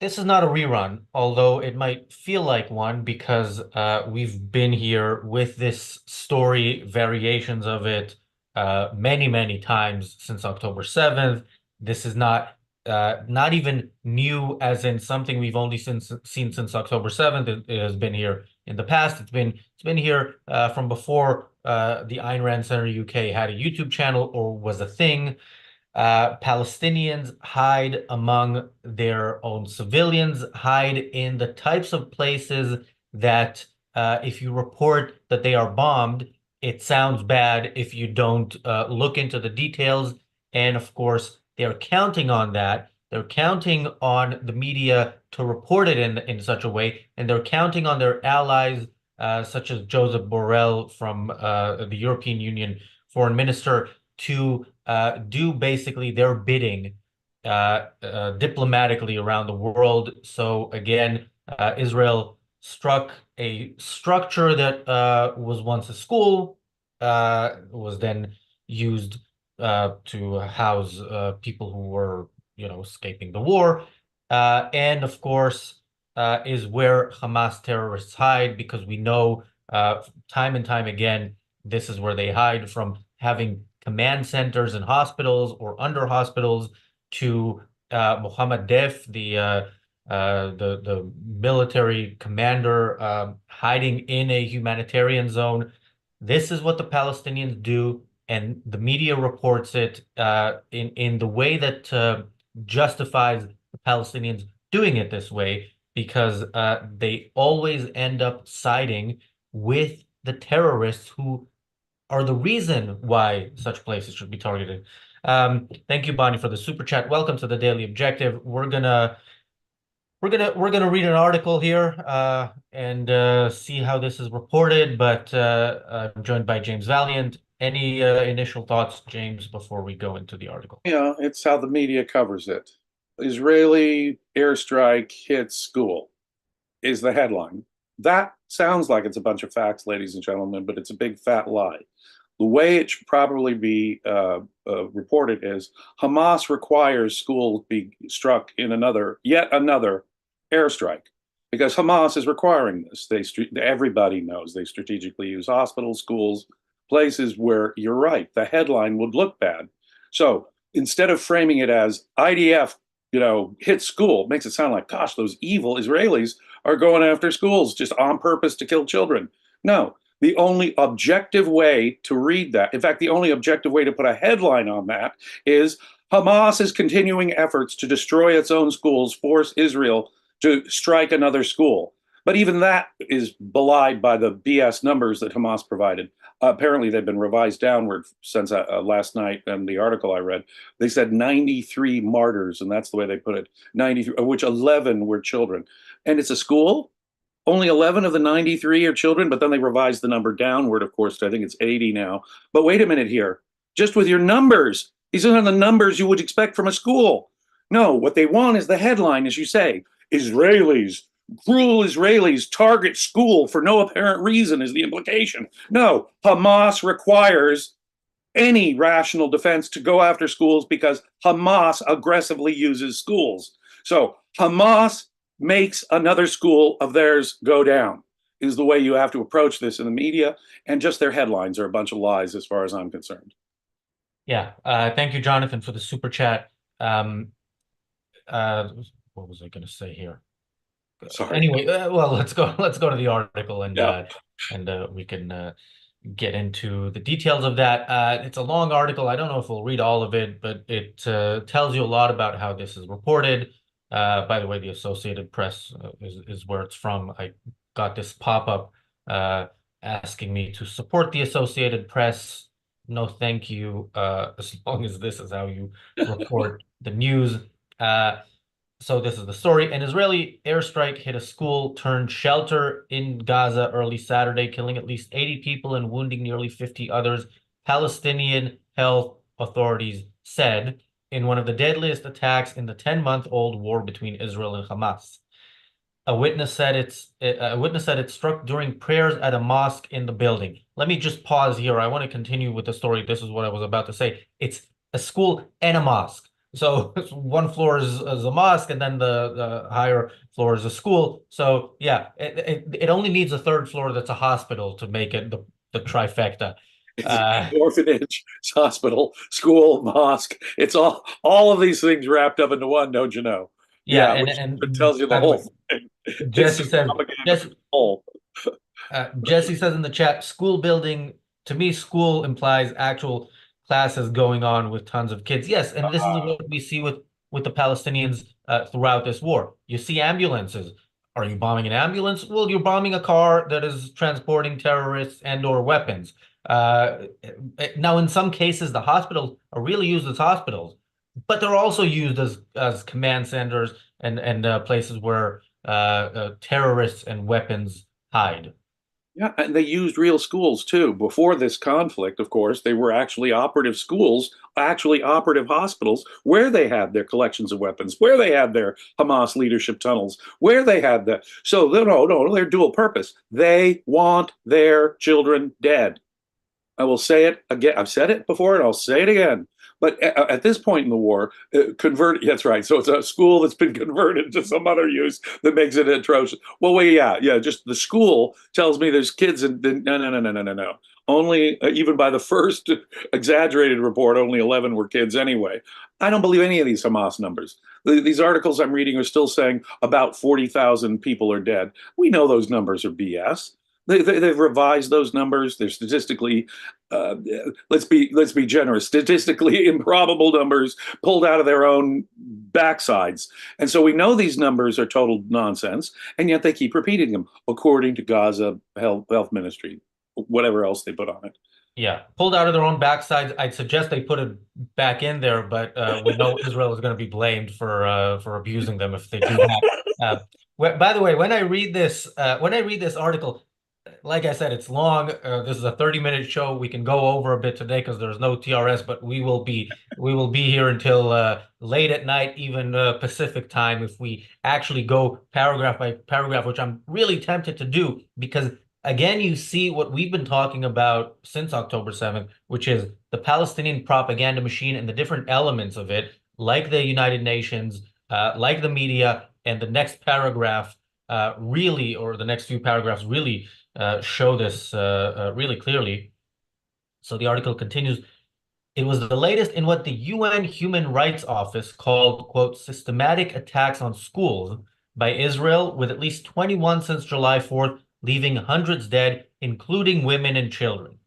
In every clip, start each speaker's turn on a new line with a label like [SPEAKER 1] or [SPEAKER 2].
[SPEAKER 1] This is not a rerun, although it might feel like one because we've been here with this story, variations of it, many, many times since October 7th. This is not even new, as in something we've only seen since October 7th. It has been here in the past. It's been here from before the Ayn Rand Center UK had a YouTube channel or was a thing. Palestinians hide among their own civilians, hide in the types of places that if you report that they are bombed, it sounds bad if you don't look into the details. And of course, they're counting on that. They're counting on the media to report it in such a way, and they're counting on their allies, such as Joseph Borrell from the European Union foreign minister, to do basically their bidding diplomatically around the world. So again, Israel struck a structure that was once a school, was then used to house people who were, escaping the war, and of course, is where Hamas terrorists hide because we know time and time again, this is where they hide from having command centers in hospitals or under hospitals to Mohammed Def, the military commander hiding in a humanitarian zone. This is what the Palestinians do, and the media reports it in the way that justifies the Palestinians doing it this way, because they always end up siding with the terrorists who are the reason why such places should be targeted. Thank you, Bonnie, for the super chat. Welcome to the Daily Objective. We're gonna read an article here and see how this is reported. But I'm joined by James Valliant. Any initial thoughts, James, before we go into the article?
[SPEAKER 2] Yeah, it's how the media covers it. Israeli airstrike hits school is the headline. That sounds like it's a bunch of facts, ladies and gentlemen, but it's a big fat lie. The way it should probably be reported is Hamas requires schools be struck in yet another airstrike, because Hamas is requiring this. Everybody knows they strategically use hospitals, schools, places where you're right. The headline would look bad. So instead of framing it as IDF, hit school, makes it sound like, gosh, those evil Israelis are going after schools just on purpose to kill children. No, the only objective way to read that, in fact, the only objective way to put a headline on that is Hamas is continuing efforts to destroy its own schools, force Israel to strike another school. But even that is belied by the BS numbers that Hamas provided. Apparently, they've been revised downward since last night and the article I read. They said 93 martyrs, and that's the way they put it, 93, of which 11 were children. And it's a school? Only 11 of the 93 are children, but then they revised the number downward, of course, to I think it's 80 now. But wait a minute here. Just with your numbers, these aren't the numbers you would expect from a school. No, what they want is the headline, as you say. Israelis, cruel Israelis target school for no apparent reason is the implication. No, Hamas requires any rational defense to go after schools because Hamas aggressively uses schools. So Hamas makes another school of theirs go down is the way you have to approach this in the media, and just their headlines are a bunch of lies as far as I'm concerned.
[SPEAKER 1] Yeah. Thank you, Jonathan, for the super chat. What was I going to say here?
[SPEAKER 2] Sorry.
[SPEAKER 1] Anyway, well, let's go to the article, and
[SPEAKER 2] Yeah.
[SPEAKER 1] we can get into the details of that. It's a long article. I don't know if we'll read all of it, but it tells you a lot about how this is reported. By the way, the Associated Press is where it's from. I got this pop-up asking me to support the Associated Press. No, thank you. As long as this is how you report the news. So this is the story. An Israeli airstrike hit a school turned shelter in Gaza early Saturday, killing at least 80 people and wounding nearly 50 others, Palestinian health authorities said, in one of the deadliest attacks in the 10-month-old war between Israel and Hamas. A witness said it struck during prayers at a mosque in the building. Let me just pause here. I want to continue with the story. This is what I was about to say. It's a school and a mosque. So one floor is a mosque, and then the higher floor is a school. So yeah, it only needs a third floor that's a hospital to make it the trifecta.
[SPEAKER 2] It's
[SPEAKER 1] Uh,
[SPEAKER 2] orphanage, hospital, school, mosque. It's all of these things wrapped up into one, don't you know?
[SPEAKER 1] yeah,
[SPEAKER 2] Yeah,
[SPEAKER 1] and
[SPEAKER 2] which it tells you the
[SPEAKER 1] by the way,
[SPEAKER 2] whole thing. It's
[SPEAKER 1] Jesse
[SPEAKER 2] just
[SPEAKER 1] says
[SPEAKER 2] propaganda for
[SPEAKER 1] Jesse
[SPEAKER 2] the whole.
[SPEAKER 1] Jesse says in the chat, school building, to me, school implies actual classes going on with tons of kids. Yes, and this is what we see with the Palestinians throughout this war. You see ambulances. Are you bombing an ambulance? Well, you're bombing a car that is transporting terrorists and or weapons. Uh, Now, in some cases, the hospitals are really used as hospitals, but they're also used as command centers and places where terrorists and weapons hide.
[SPEAKER 2] Yeah, and they used real schools too. Before this conflict, of course, they were actually operative schools, actually operative hospitals, where they had their collections of weapons, where they had their Hamas leadership tunnels, where they had that. So, no, they're dual purpose. They want their children dead. I will say it again. I've said it before and I'll say it again. But at this point in the war, convert. That's right. So it's a school that's been converted to some other use that makes it atrocious. Well, wait, yeah. Just the school tells me there's kids and no. Only even by the first exaggerated report, only 11 were kids anyway. I don't believe any of these Hamas numbers. These articles I'm reading are still saying about 40,000 people are dead. We know those numbers are BS. They've revised those numbers. They're statistically, uh, let's be generous, statistically improbable numbers pulled out of their own backsides. And so we know these numbers are total nonsense, and yet they keep repeating them according to Gaza Health Ministry, whatever else they put on it.
[SPEAKER 1] Yeah, pulled out of their own backsides. I'd suggest they put it back in there, but we know Israel is going to be blamed for abusing them if they do that. By the way, when I read this article, like I said, it's long. This is a 30-minute show. We can go over a bit today because there's no TRS, but we will be here until late at night, even Pacific time, if we actually go paragraph by paragraph, which I'm really tempted to do because again, you see what we've been talking about since October 7th, which is the Palestinian propaganda machine and the different elements of it, like the United Nations, like the media, and the next paragraph really, or the next few paragraphs really show this really clearly. So the article continues. It was the latest in what the UN Human Rights Office called, quote, systematic attacks on schools by Israel, with at least 21 since July 4th, leaving hundreds dead, including women and children.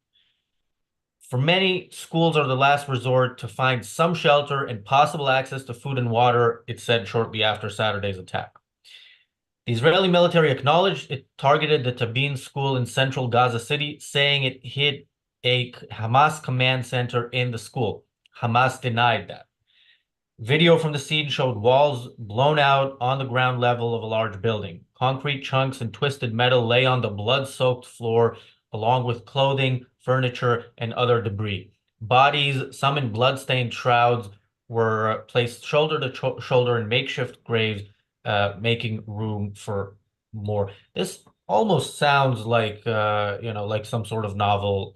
[SPEAKER 1] For many, schools are the last resort to find some shelter and possible access to food and water, it said shortly after Saturday's attack. The Israeli military acknowledged it targeted the Tabin school in central Gaza City, saying it hit a Hamas command center in the school. Hamas denied that. Video from the scene showed walls blown out on the ground level of a large building. Concrete chunks and twisted metal lay on the blood-soaked floor, along with clothing, furniture, and other debris. Bodies, some in blood-stained shrouds, were placed shoulder to shoulder in makeshift graves, making room for more. This almost sounds like like some sort of novel.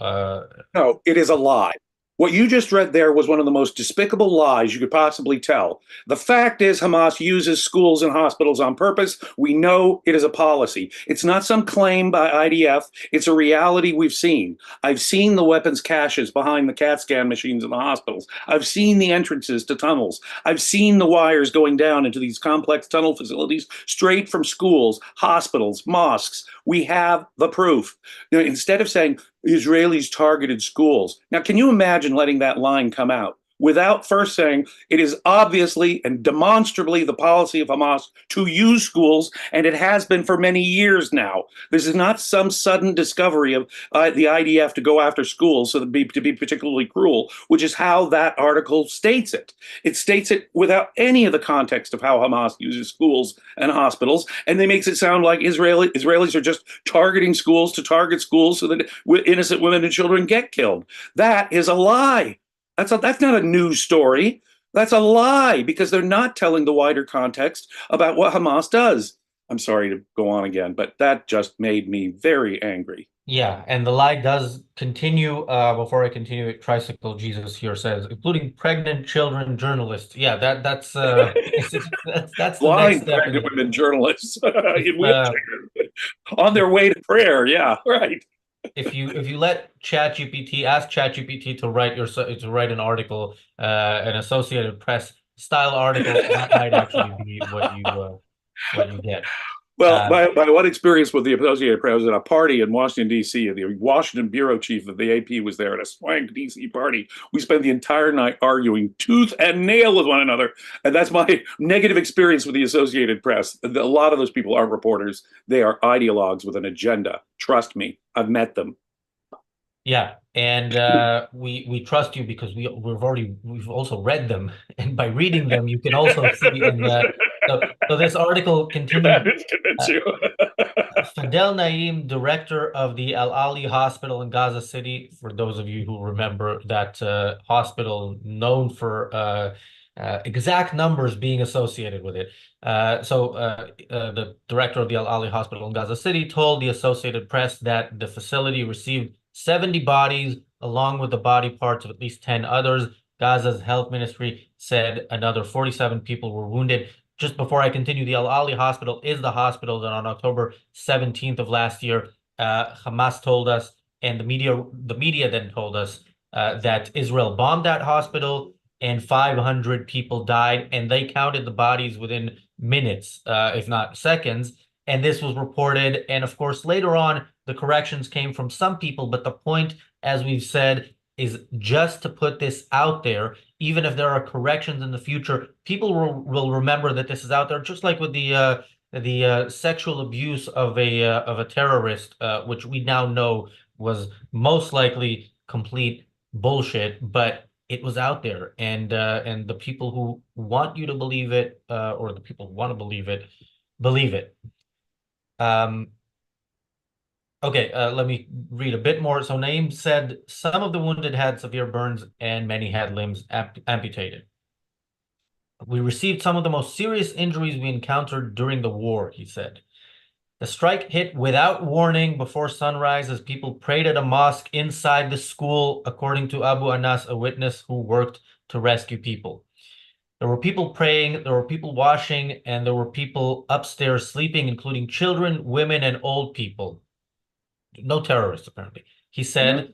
[SPEAKER 2] No, it is a lie. What you just read there was one of the most despicable lies you could possibly tell. The fact is, Hamas uses schools and hospitals on purpose. We know it is a policy. It's not some claim by IDF. It's a reality we've seen. I've seen the weapons caches behind the CAT scan machines in the hospitals. I've seen the entrances to tunnels. I've seen the wires going down into these complex tunnel facilities straight from schools, hospitals, mosques. We have the proof. Instead of saying, Israelis targeted schools. Now, can you imagine letting that line come out without first saying it is obviously and demonstrably the policy of Hamas to use schools, and it has been for many years now. This is not some sudden discovery of the IDF to go after schools so to be particularly cruel, which is how that article states it. It states it without any of the context of how Hamas uses schools and hospitals, and they makes it sound like Israelis are just targeting schools to target schools so that innocent women and children get killed. That is a lie. That's not a news story. That's a lie because they're not telling the wider context about what Hamas does. I'm sorry to go on again, but that just made me very angry.
[SPEAKER 1] Yeah, and the lie does continue. Before I continue, Tricycle Jesus here says, including pregnant children journalists. Yeah, that's the next
[SPEAKER 2] Blind
[SPEAKER 1] step
[SPEAKER 2] pregnant
[SPEAKER 1] in
[SPEAKER 2] women journalists
[SPEAKER 1] if
[SPEAKER 2] in wheelchairs on their way to prayer. Yeah, right.
[SPEAKER 1] if you let ChatGPT ask ChatGPT to write an article, an Associated Press style article, that might actually be what you get.
[SPEAKER 2] Well,
[SPEAKER 1] Um,
[SPEAKER 2] my one experience with the Associated Press was at a party in Washington, D.C. The Washington bureau chief of the AP was there at a swank D.C. party. We spent the entire night arguing tooth and nail with one another. And that's my negative experience with the Associated Press. A lot of those people aren't reporters. They are ideologues with an agenda. Trust me, I've met them.
[SPEAKER 1] Yeah, and we trust you because we've also read them, and by reading them, you can also see. And so this article
[SPEAKER 2] That
[SPEAKER 1] continued.
[SPEAKER 2] did convince
[SPEAKER 1] Uh,
[SPEAKER 2] you.
[SPEAKER 1] Fadel Naim, director of the Al Ali Hospital in Gaza City, for those of you who remember that hospital, known for exact numbers being associated with it. The director of the Al Ali Hospital in Gaza City told the Associated Press that the facility received 70 bodies, along with the body parts of at least 10 others. Gaza's health ministry said another 47 people were wounded. Just before I continue, the Al Ali Hospital is the hospital that on October 17th of last year, Hamas told us, and the media then told us that Israel bombed that hospital and 500 people died, and they counted the bodies within minutes, if not seconds. And this was reported. And of course, later on, the corrections came from some people. But the point, as we've said, is just to put this out there. Even if there are corrections in the future, people will remember that this is out there. Just like with the sexual abuse of a terrorist, which we now know was most likely complete bullshit, but it was out there, and the people who want you to believe it, or the people who want to believe it. Um, okay, let me read a bit more. So Naim said some of the wounded had severe burns and many had limbs amputated. We received some of the most serious injuries we encountered during the war, he said. The strike hit without warning before sunrise as people prayed at a mosque inside the school, according to Abu Anas, a witness who worked to rescue people. There were people praying, there were people washing, and there were people upstairs sleeping, including children, women, and old people. No terrorists, apparently. He
[SPEAKER 2] Mhm.
[SPEAKER 1] said,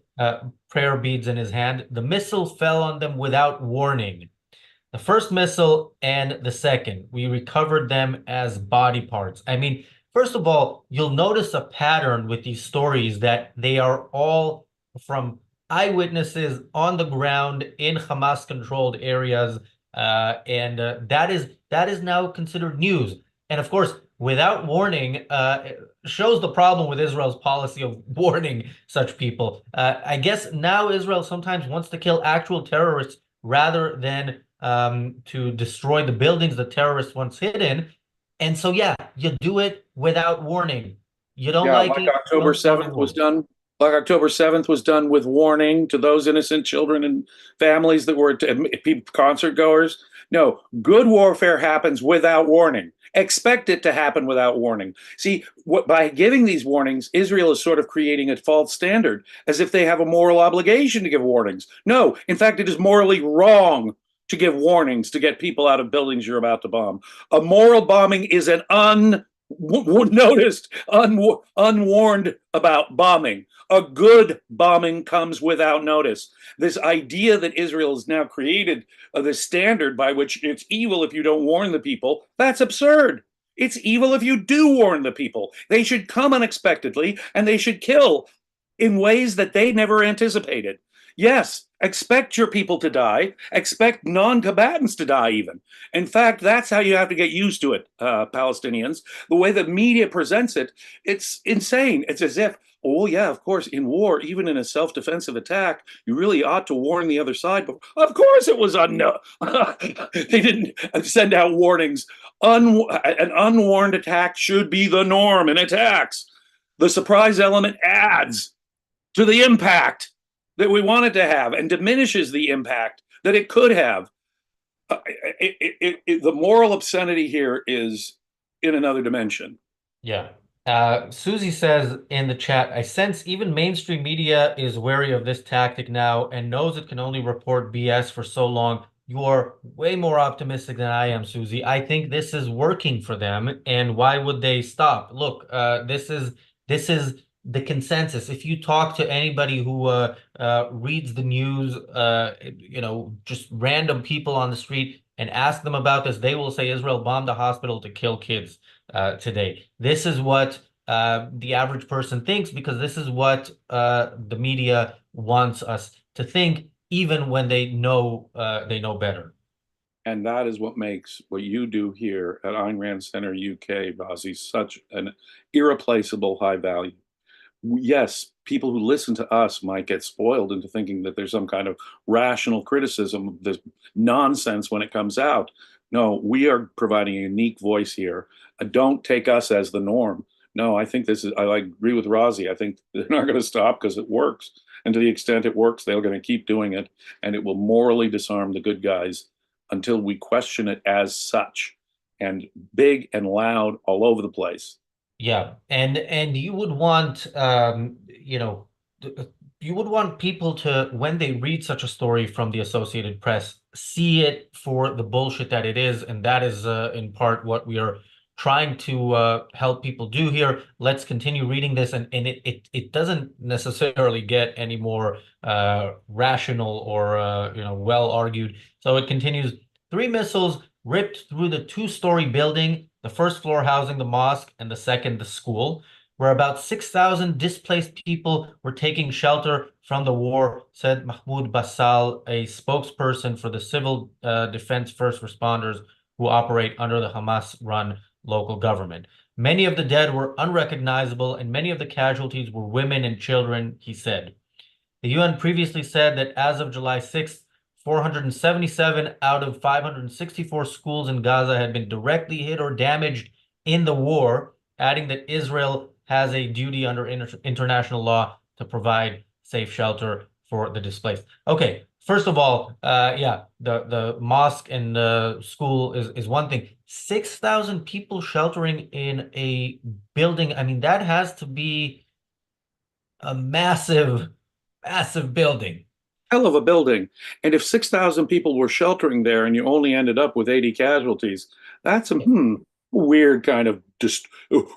[SPEAKER 1] prayer beads in his hand. The missile fell on them without warning. The first missile and the second, we recovered them as body parts. I mean, first of all, you'll notice a pattern with these stories that they are all from eyewitnesses on the ground in Hamas-controlled areas, and that is now considered news. And of course, without warning, it shows the problem with Israel's policy of warning such people. I guess now Israel sometimes wants to kill actual terrorists rather than to destroy the buildings the terrorists once hid in. And so, yeah, you do it without warning. You don't
[SPEAKER 2] Yeah,
[SPEAKER 1] like
[SPEAKER 2] like
[SPEAKER 1] it,
[SPEAKER 2] October
[SPEAKER 1] don't
[SPEAKER 2] 7th was
[SPEAKER 1] reward.
[SPEAKER 2] done. Like October 7th was done with warning to those innocent children and families that were concert goers. No, good warfare happens without warning. Expect it to happen without warning. See, by giving these warnings, Israel is sort of creating a false standard as if they have a moral obligation to give warnings. No, in fact, it is morally wrong to give warnings to get people out of buildings you're about to bomb. A moral bombing is an noticed, unwarned about bombing. A good bombing comes without notice. This idea that Israel has now created this standard by which it's evil if you don't warn the people, that's absurd. It's evil if you do warn the people. They should come unexpectedly and they should kill in ways that they never anticipated. Yes, expect your people to die, expect non combatants to die, even. In fact, that's how you have to get used to it, Palestinians. The way the media presents it, it's insane. It's as if, oh, yeah, of course, in war, even in a self defensive attack, you really ought to warn the other side. But of course, it was unknown. They didn't send out warnings. An unwarned attack should be the norm in attacks. The surprise element adds to the impact that we wanted to have and diminishes the impact that it could have. The moral obscenity here is in another dimension.
[SPEAKER 1] Yeah. Susie says in the chat, I sense even mainstream media is wary of this tactic now and knows it can only report BS for so long. You are way more optimistic than I am, Susie. I think this is working for them, and why would they stop? Look, this is the consensus. If you talk to anybody who reads the news, just random people on the street and ask them about this, they will say Israel bombed a hospital to kill kids today. This is what the average person thinks because this is what the media wants us to think, even when they know better.
[SPEAKER 2] And that is what makes what you do here at Ayn Rand Center UK, Razi, such an irreplaceable high value. Yes, people who listen to us might get spoiled into thinking that there's some kind of rational criticism of this nonsense when it comes out. No, we are providing a unique voice here. Don't take us as the norm. No, I think this is, I agree with Razi. I think they're not going to stop because it works. And to the extent it works, they're going to keep doing it. And it will morally disarm the good guys until we question it as such and big and loud all over the place.
[SPEAKER 1] Yeah, and you would want you would want people to, when they read such a story from the Associated Press, see it for the bullshit that it is, and that is in part what we are trying to help people do here. Let's continue reading this, and it doesn't necessarily get any more rational or well argued. So it continues. Three missiles ripped through the two-story building, the first floor housing the mosque and the second the school, where about 6,000 displaced people were taking shelter from the war, said Mahmoud Bassal, a spokesperson for the civil defense first responders who operate under the Hamas-run local government. Many of the dead were unrecognizable, and many of the casualties were women and children, he said. The UN previously said that as of July 6th, 477 out of 564 schools in Gaza had been directly hit or damaged in the war, adding that Israel has a duty under international law to provide safe shelter for the displaced. Okay, first of all, yeah, the mosque and the school is one thing. 6,000 people sheltering in a building, I mean, that has to be a massive, massive building.
[SPEAKER 2] Hell of a building. And if 6,000 people were sheltering there and you only ended up with 80 casualties, that's a weird kind of just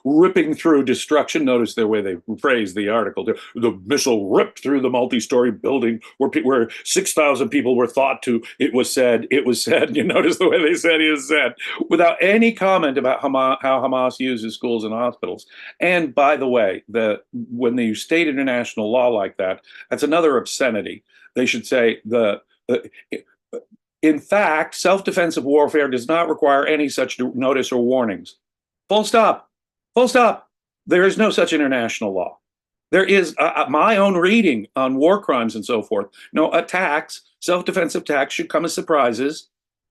[SPEAKER 2] ripping through destruction. Notice the way they phrase the article. The missile ripped through the multi-story building where 6,000 people were thought to. It was said. You notice the way they said it is said, without any comment about how Hamas uses schools and hospitals. And by the way, when you state international law like that, that's another obscenity. They should say in fact, self-defensive warfare does not require any such notice or warnings. Full stop. Full stop. There is no such international law. There is my own reading on war crimes and so forth. No, attacks, self-defensive attacks should come as surprises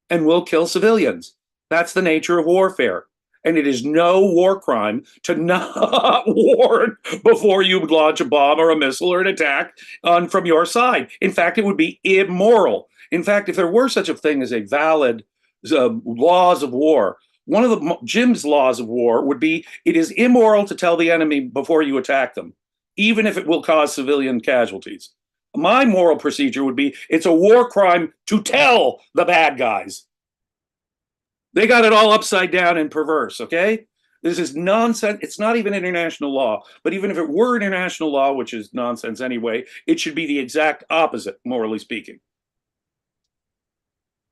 [SPEAKER 2] and will kill civilians. That's the nature of warfare. And it is no war crime to not warn before you launch a bomb or a missile or an attack from your side. In fact, it would be immoral. In fact, if there were such a thing as a valid laws of war, one of Jim's laws of war would be it is immoral to tell the enemy before you attack them, even if it will cause civilian casualties. My moral procedure would be it's a war crime to tell the bad guys. They got it all upside down and perverse, okay? This is nonsense. It's not even international law. But even if it were international law, which is nonsense anyway, it should be the exact opposite, morally speaking.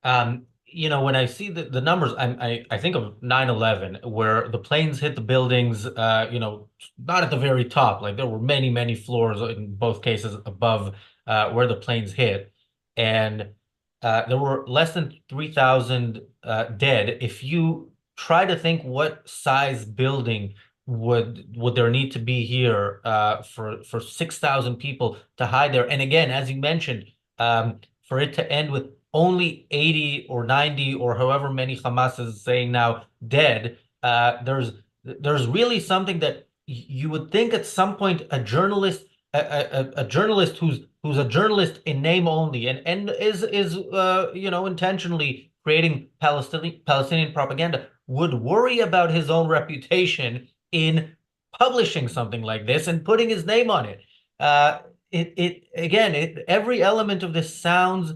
[SPEAKER 1] When I see the numbers, I think of 9/11, where the planes hit the buildings, not at the very top. Like there were many, many floors in both cases above where the planes hit. And there were less than 3,000 dead. If you try to think what size building would there need to be here for 6,000 people to hide there? And again, as you mentioned, for it to end with only 80 or 90 or however many Hamas is saying now dead, there's really something that you would think at some point a journalist who's a journalist in name only and is intentionally creating Palestinian propaganda would worry about his own reputation in publishing something like this and putting his name on it. Every element of this sounds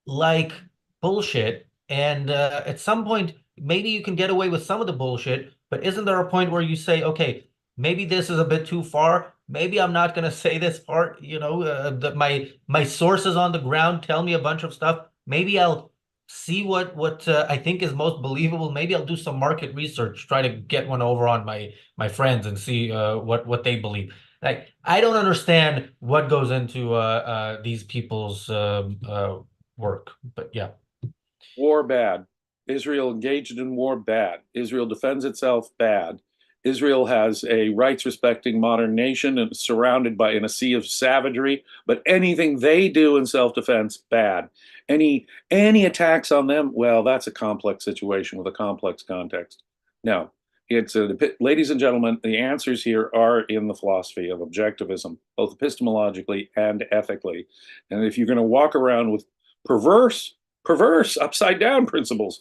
[SPEAKER 1] like bullshit. And at some point, maybe you can get away with some of the bullshit, but isn't there a point where you say, okay, maybe this is a bit too far. Maybe I'm not going to say this part. My sources on the ground tell me a bunch of stuff. Maybe I'll see what I think is most believable. Maybe I'll do some market research, try to get one over on my friends and see what they believe. Like, I don't understand what goes into these people's work. But yeah.
[SPEAKER 2] War bad. Israel engaged in war bad. Israel defends itself bad. Israel has a rights respecting modern nation and surrounded by in a sea of savagery, but anything they do in self-defense bad. Any attacks on them, well, that's a complex situation with a complex context. No, ladies and gentlemen, the answers here are in the philosophy of objectivism, both epistemologically and ethically. And if you're going to walk around with perverse upside down principles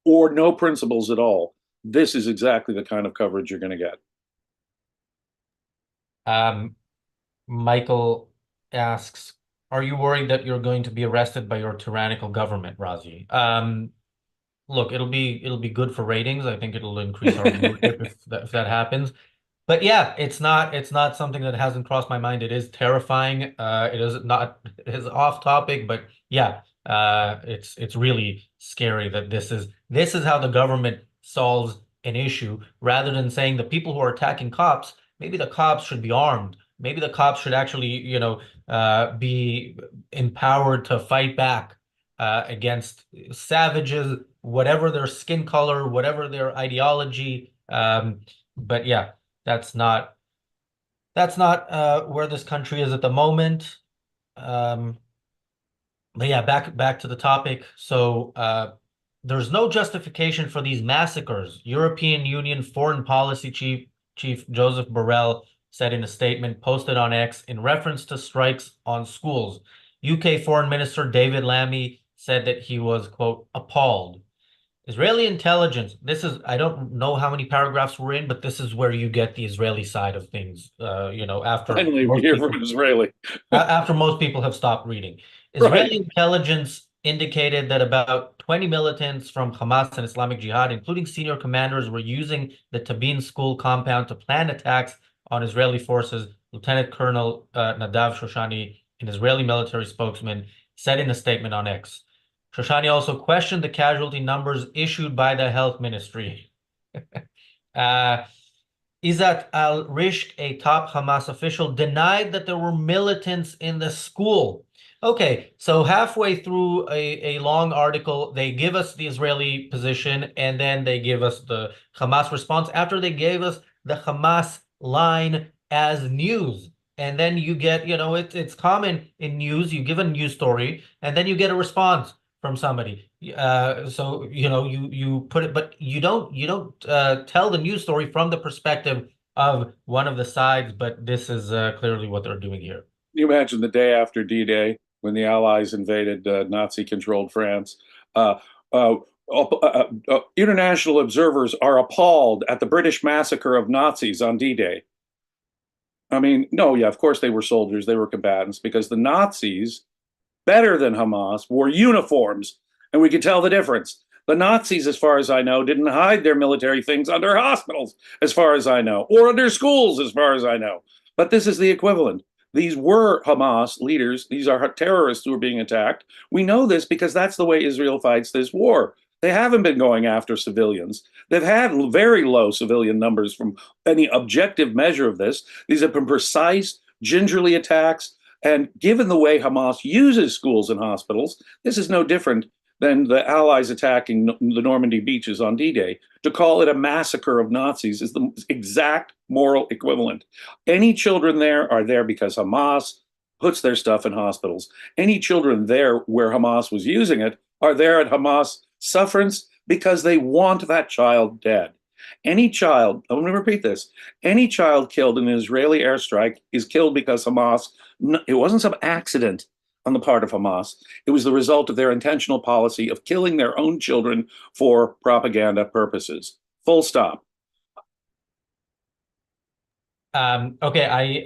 [SPEAKER 2] or no principles at all, this is exactly the kind of coverage you're going to get.
[SPEAKER 1] Michael asks, are you worried that you're going to be arrested by your tyrannical government, Razi? Look, it'll be good for ratings. I think it'll increase our viewership if that happens. But yeah, it's not something that hasn't crossed my mind. It is terrifying. It is not it is off topic, but yeah, it's really scary that this is how the government solves an issue rather than saying the people who are attacking cops, maybe the cops should be armed. Maybe the cops should actually, be empowered to fight back against savages, whatever their skin color, whatever their ideology. But yeah. That's not where this country is at the moment. Um, but yeah, back to the topic. So there's no justification for these massacres. European Union Foreign Policy Chief Joseph Borrell said in a statement posted on X in reference to strikes on schools. UK Foreign Minister David Lammy said that he was, quote, appalled. Israeli intelligence. I don't know how many paragraphs we're in, but this is where you get the Israeli side of things.
[SPEAKER 2] Finally, we hear from an Israeli.
[SPEAKER 1] After most people have stopped reading.
[SPEAKER 2] Right.
[SPEAKER 1] Israeli intelligence indicated that about 20 militants from Hamas and Islamic Jihad, including senior commanders, were using the Tabin school compound to plan attacks on Israeli forces. Lieutenant Colonel Nadav Shoshani, an Israeli military spokesman, said in a statement on X. Shoshani also questioned the casualty numbers issued by the health ministry. uh, Izzat al-Rishk, a top Hamas official, denied that there were militants in the school. Okay, so halfway through a long article, they give us the Israeli position, and then they give us the Hamas response after they gave us the Hamas line as news. And then you get, it's common in news, you give a news story, and then you get a response from somebody. So you put it, but you don't tell the news story from the perspective of one of the sides. But this is clearly what they're doing here.
[SPEAKER 2] You imagine the day after D-Day when the Allies invaded Nazi-controlled France. Uh, uh, International observers are appalled at the British massacre of Nazis on D-Day. I mean, no, yeah, of course they were soldiers, they were combatants, because the Nazis, better than Hamas, wore uniforms, and we could tell the difference. The Nazis, as far as I know, didn't hide their military things under hospitals, as far as I know, or under schools, as far as I know. But this is the equivalent. These were Hamas leaders. These are terrorists who are being attacked. We know this because that's the way Israel fights this war. They haven't been going after civilians. They've had very low civilian numbers from any objective measure of this. These have been precise, gingerly attacks. And given the way Hamas uses schools and hospitals, this is no different than the Allies attacking the Normandy beaches on D-Day. To call it a massacre of Nazis is the exact moral equivalent. Any children there are there because Hamas puts their stuff in hospitals. Any children there where Hamas was using it are there at Hamas sufferance because they want that child dead. Any child, I'm going to repeat this, any child killed in an Israeli airstrike is killed because Hamas, it wasn't some accident on the part of Hamas. It was the result of their intentional policy of killing their own children for propaganda purposes. Full stop.
[SPEAKER 1] Okay,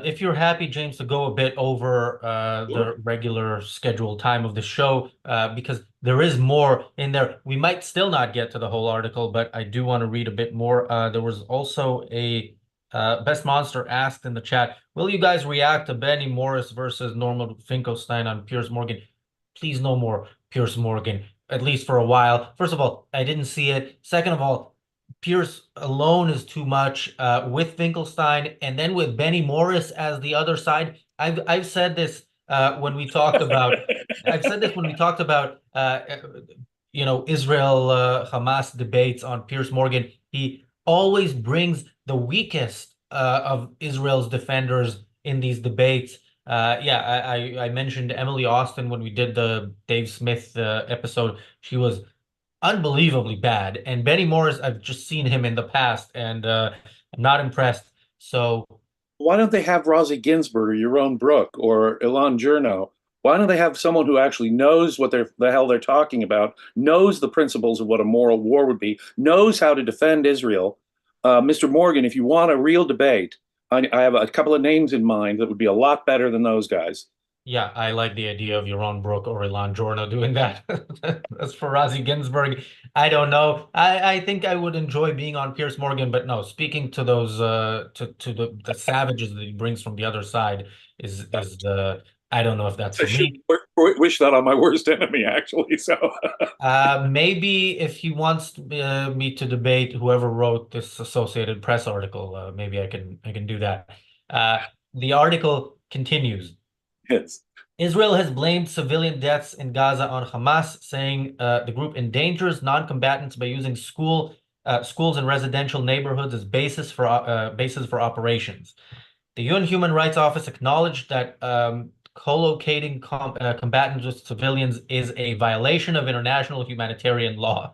[SPEAKER 1] if you're happy, James, to go a bit over
[SPEAKER 2] Sure.
[SPEAKER 1] the regular scheduled time of the show, because there is more in there. We might still not get to the whole article, but I do want to read a bit more. There was also a Best Monster asked in the chat, will you guys react to Benny Morris versus Norman Finkelstein on Piers Morgan? Please no more Piers Morgan, at least for a while. First of all, I didn't see it. Second of all, Pierce alone is too much with Finkelstein, and then with Benny Morris as the other side. I've said this when we talked about. I've said this when we talked about Israel Hamas debates on Pierce Morgan. He always brings the weakest of Israel's defenders in these debates. Yeah, I mentioned Emily Austin when we did the Dave Smith episode. She was unbelievably bad. And Benny Morris, I've just seen him in the past, and I'm not impressed. So
[SPEAKER 2] Why don't they have Razi Ginzberg or Yaron Brook or Ilan Cherno? Why don't they have someone who actually knows what the hell they're talking about, knows the principles of what a moral war would be, knows how to defend Israel? Mr. Morgan, if you want a real debate, I have a couple of names in mind that would be a lot better than those guys.
[SPEAKER 1] yeah, I like the idea of Yaron Brook or Ilan Jorno doing that. As for Razi Ginsburg, I don't know. I think I would enjoy being on Piers Morgan, but no, speaking to those to the savages that he brings from the other side is the I don't know if that's
[SPEAKER 2] I
[SPEAKER 1] for
[SPEAKER 2] should
[SPEAKER 1] me.
[SPEAKER 2] wish that on my worst enemy, actually. So
[SPEAKER 1] Maybe if he wants me to debate whoever wrote this Associated Press article, maybe I can do that. Uh, the article continues.
[SPEAKER 2] yes.
[SPEAKER 1] Israel has blamed civilian deaths in Gaza on Hamas, saying the group endangers non-combatants by using schools and residential neighborhoods as bases for operations. The UN Human Rights Office acknowledged that co-locating combatants with civilians is a violation of international humanitarian law,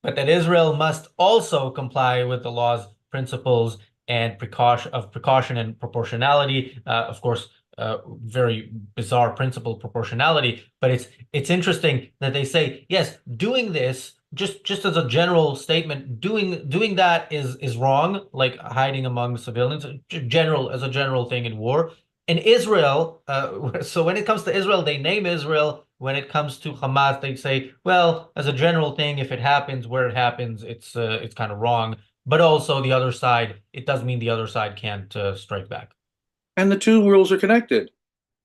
[SPEAKER 1] but that Israel must also comply with the law's principles and precaution and proportionality. Of course, very bizarre principle proportionality, but it's interesting that they say yes, doing this just as a general statement, doing that is wrong, like hiding among civilians, general as a general thing in war. In Israel, so when it comes to Israel, they name Israel. When it comes to Hamas, they say, well, as a general thing, if it happens where it happens, it's kind of wrong. But also the other side, it does mean the other side can't strike back.
[SPEAKER 2] And the two rules are connected.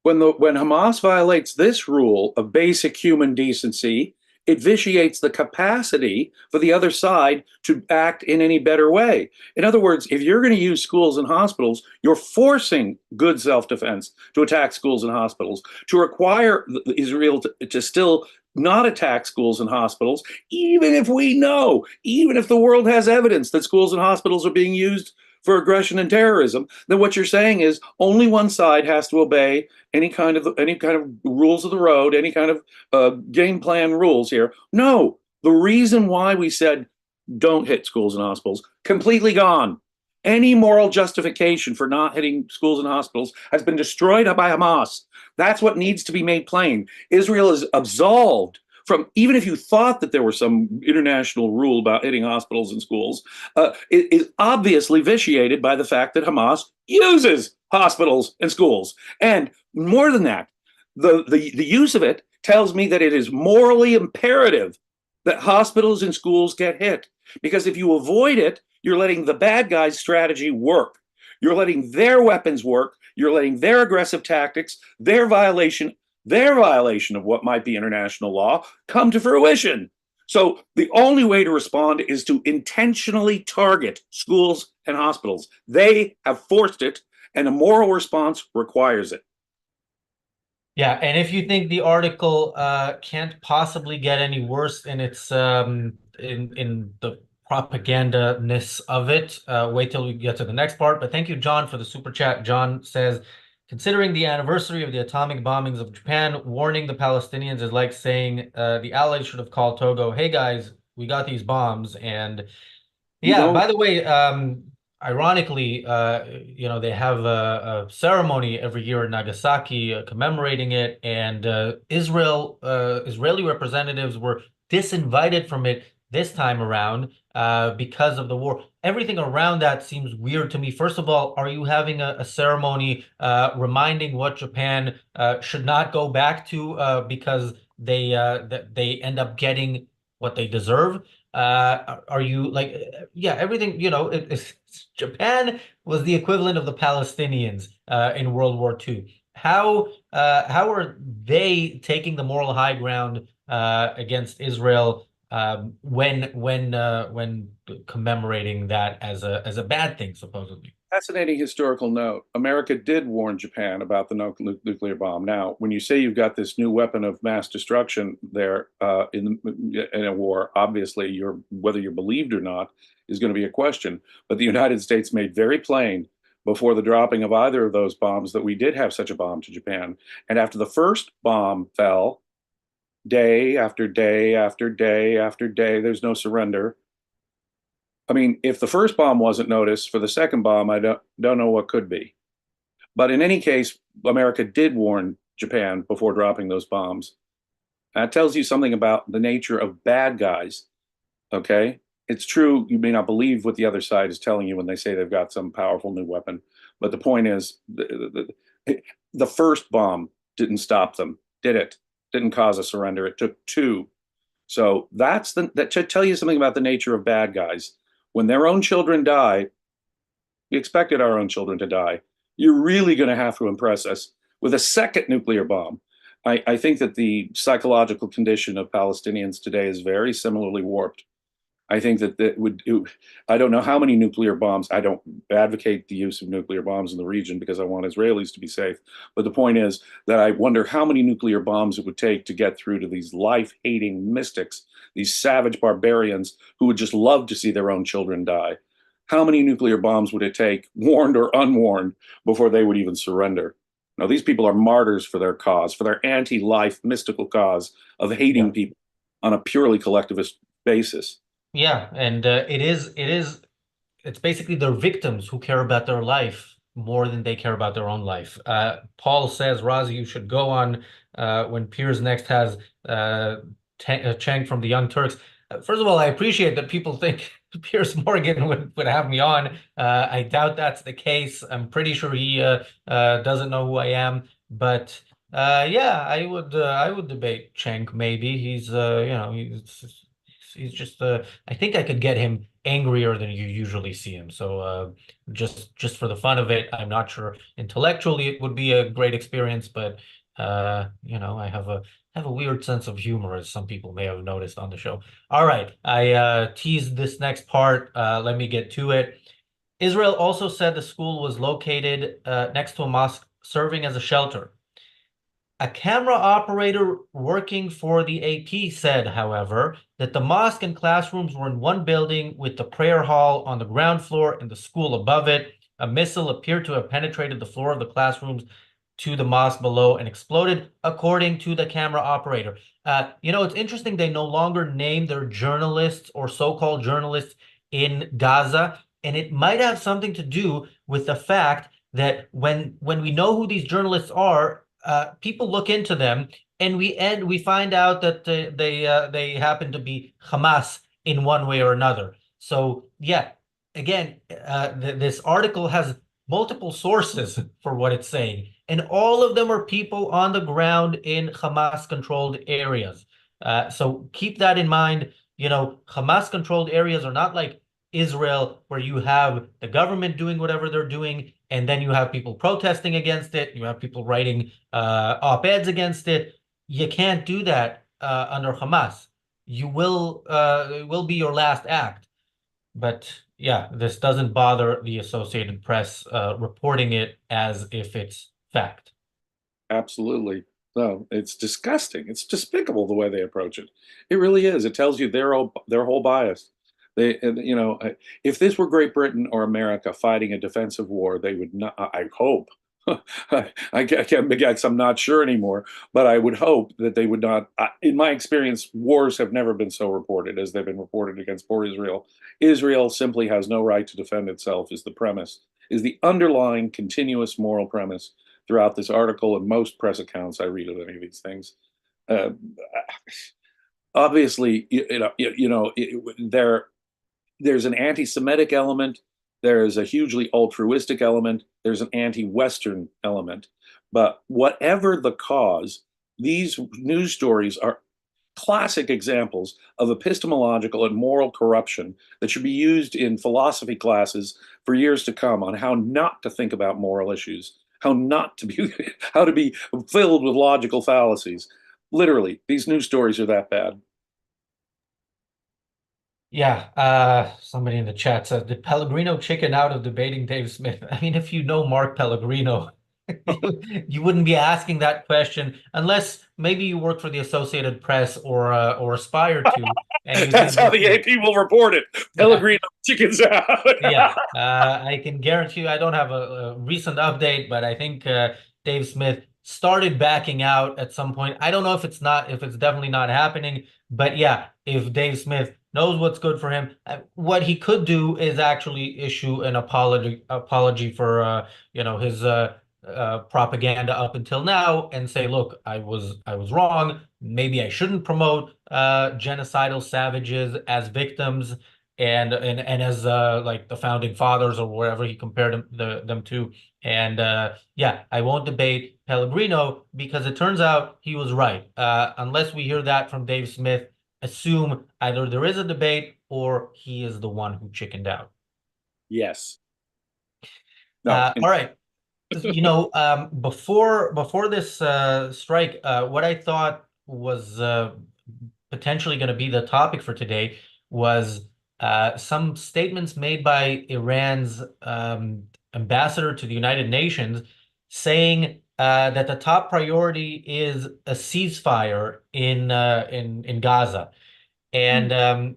[SPEAKER 2] When Hamas violates this rule of basic human decency, it vitiates the capacity for the other side to act in any better way. In other words, if you're going to use schools and hospitals, you're forcing good self-defense to attack schools and hospitals, to require Israel to still not attack schools and hospitals, even if we know, even if the world has evidence that schools and hospitals are being used for aggression and terrorism, then what you're saying is only one side has to obey any kind of rules of the road, any kind of game plan rules here. No, the reason why we said don't hit schools and hospitals completely gone. Any moral justification for not hitting schools and hospitals has been destroyed by Hamas. That's what needs to be made plain. Israel is absolved from, even if you thought that there was some international rule about hitting hospitals and schools, it is obviously vitiated by the fact that Hamas uses hospitals and schools. And more than that, the use of it tells me that it is morally imperative that hospitals and schools get hit. Because if you avoid it, you're letting the bad guys' strategy work. You're letting their weapons work. You're letting their aggressive tactics, their violation of what might be international law come to fruition. So the only way to respond is to intentionally target schools and hospitals. They have forced it, and a moral response requires it.
[SPEAKER 1] Yeah, and if you think the article can't possibly get any worse in its in the propaganda-ness of it, wait till we get to the next part. But thank you, John, for the super chat. John says, considering the anniversary of the atomic bombings of Japan, warning the Palestinians is like saying the Allies should have called Togo, hey guys, we got these bombs, and
[SPEAKER 2] You
[SPEAKER 1] yeah,
[SPEAKER 2] know,
[SPEAKER 1] by the way, ironically, they have a ceremony every year in Nagasaki commemorating it, and Israeli representatives were disinvited from it this time around. because of the war. Everything around that seems weird to me. First of all, are you having a ceremony reminding what Japan should not go back to because they end up getting what they deserve? Are you like, yeah, everything, Japan was the equivalent of the Palestinians in World War II. How are they taking the moral high ground against Israel when commemorating that as a bad thing, supposedly?
[SPEAKER 2] Fascinating historical note. America did warn Japan about the nuclear bomb. Now, when you say you've got this new weapon of mass destruction there in a war, obviously whether you're believed or not is going to be a question. But the United States made very plain before the dropping of either of those bombs that we did have such a bomb to Japan. And after the first bomb fell, day after day after day after day, there's no surrender. I mean, if the first bomb wasn't noticed, for the second bomb, I don't know what could be. But in any case, America did warn Japan before dropping those bombs. That tells you something about the nature of bad guys. Okay, it's true you may not believe what the other side is telling you when they say they've got some powerful new weapon, but the point is, the first bomb didn't stop them, did it? Didn't cause a surrender. It took two. So that should tell you something about the nature of bad guys. When their own children die, we expected our own children to die. You're really going to have to impress us with a second nuclear bomb. I think that the psychological condition of Palestinians today is very similarly warped. I think that I don't know how many nuclear bombs. I don't advocate the use of nuclear bombs in the region because I want Israelis to be safe. But the point is that I wonder how many nuclear bombs it would take to get through to these life-hating mystics, these savage barbarians who would just love to see their own children die. How many nuclear bombs would it take, warned or unwarned, before they would even surrender? Now, these people are martyrs for their cause, for their anti-life mystical cause of
[SPEAKER 1] Yeah.
[SPEAKER 2] hating people on a purely collectivist basis.
[SPEAKER 1] Yeah, and it's basically their victims who care about their life more than they care about their own life. Paul says, Razi, you should go on when Piers next has Chang from the Young Turks. First of all, I appreciate that people think Piers Morgan would have me on. I doubt that's the case. I'm pretty sure he doesn't know who I am. But yeah, I would debate Chang maybe. He's just I think I could get him angrier than you usually see him. So just for the fun of it, I'm not sure intellectually it would be a great experience, but I have a weird sense of humor, as some people may have noticed on the show. All right, I teased this next part. Let me get to it. Israel also said the school was located next to a mosque serving as a shelter. A camera operator working for the AP said, however, that the mosque and classrooms were in one building with the prayer hall on the ground floor and the school above it. A missile appeared to have penetrated the floor of the classrooms to the mosque below and exploded, according to the camera operator. It's interesting they no longer name their journalists or so-called journalists in Gaza, and it might have something to do with the fact that when we know who these journalists are, people look into them, and we find out that they happen to be Hamas in one way or another. So yeah, again, this article has multiple sources for what it's saying, and all of them are people on the ground in Hamas-controlled areas. So keep that in mind. Hamas-controlled areas are not like Israel, where you have the government doing whatever they're doing, and then you have people protesting against it. You have people writing op-eds against it. You can't do that under Hamas. It will be your last act. But yeah, this doesn't bother the Associated Press reporting it as if it's fact.
[SPEAKER 2] Absolutely. No, it's disgusting. It's despicable the way they approach it. It really is. It tells you their whole bias. If this were Great Britain or America fighting a defensive war, they would not. I hope. I guess I'm not sure anymore, but I would hope that they would not. In my experience, wars have never been so reported as they've been reported against poor Israel. Israel simply has no right to defend itself, is the premise, is the underlying continuous moral premise throughout this article and most press accounts I read of any of these things. Uh, Obviously, they're There's an anti-Semitic element, there's a hugely altruistic element, there's an anti-Western element. But whatever the cause, these news stories are classic examples of epistemological and moral corruption that should be used in philosophy classes for years to come on how not to think about moral issues, how not to be, how to be filled with logical fallacies. Literally, these news stories are that bad.
[SPEAKER 1] Yeah, somebody in the chat said, did Pellegrino chicken out of debating Dave Smith? I mean, if you know Mark Pellegrino, you wouldn't be asking that question unless maybe you work for the Associated Press or aspire to, and you
[SPEAKER 2] That's
[SPEAKER 1] think
[SPEAKER 2] how
[SPEAKER 1] this
[SPEAKER 2] the
[SPEAKER 1] is,
[SPEAKER 2] AP will report it.
[SPEAKER 1] yeah,
[SPEAKER 2] Pellegrino chickens out.
[SPEAKER 1] yeah. I can guarantee you, I don't have a recent update, but I think Dave Smith started backing out at some point. I don't know if it's definitely not happening, but yeah, if Dave Smith knows what's good for him, what he could do is actually issue an apology for his propaganda up until now and say, look, I was wrong. Maybe I shouldn't promote genocidal savages as victims and as like the founding fathers or wherever he compared them to. And yeah, I won't debate Pellegrino because it turns out he was right. Unless we hear that from Dave Smith, assume either there is a debate or he is the one who chickened out.
[SPEAKER 2] Yes. No.
[SPEAKER 1] All right. Before this strike, what I thought was potentially going to be the topic for today was some statements made by Iran's ambassador to the United Nations saying that the top priority is a ceasefire in Gaza. And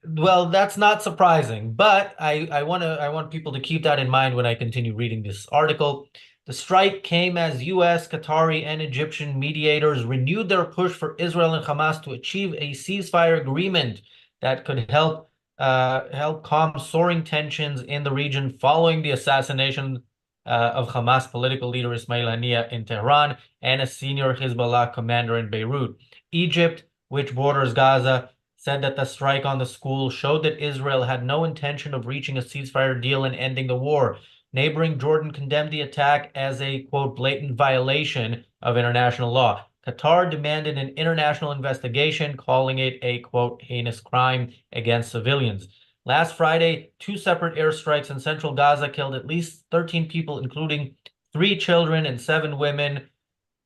[SPEAKER 1] well, that's not surprising, but I want people to keep that in mind when I continue reading this article. The strike came as US, Qatari, and Egyptian mediators renewed their push for Israel and Hamas to achieve a ceasefire agreement that could help calm soaring tensions in the region following the assassination of Hamas political leader Ismail Haniyeh in Tehran and a senior Hezbollah commander in Beirut. Egypt, which borders Gaza, said that the strike on the school showed that Israel had no intention of reaching a ceasefire deal and ending the war. Neighboring Jordan condemned the attack as a, quote, blatant violation of international law. Qatar demanded an international investigation, calling it a, quote, heinous crime against civilians. Last Friday, two separate airstrikes in central Gaza killed at least 13 people, including 3 children and 7 women.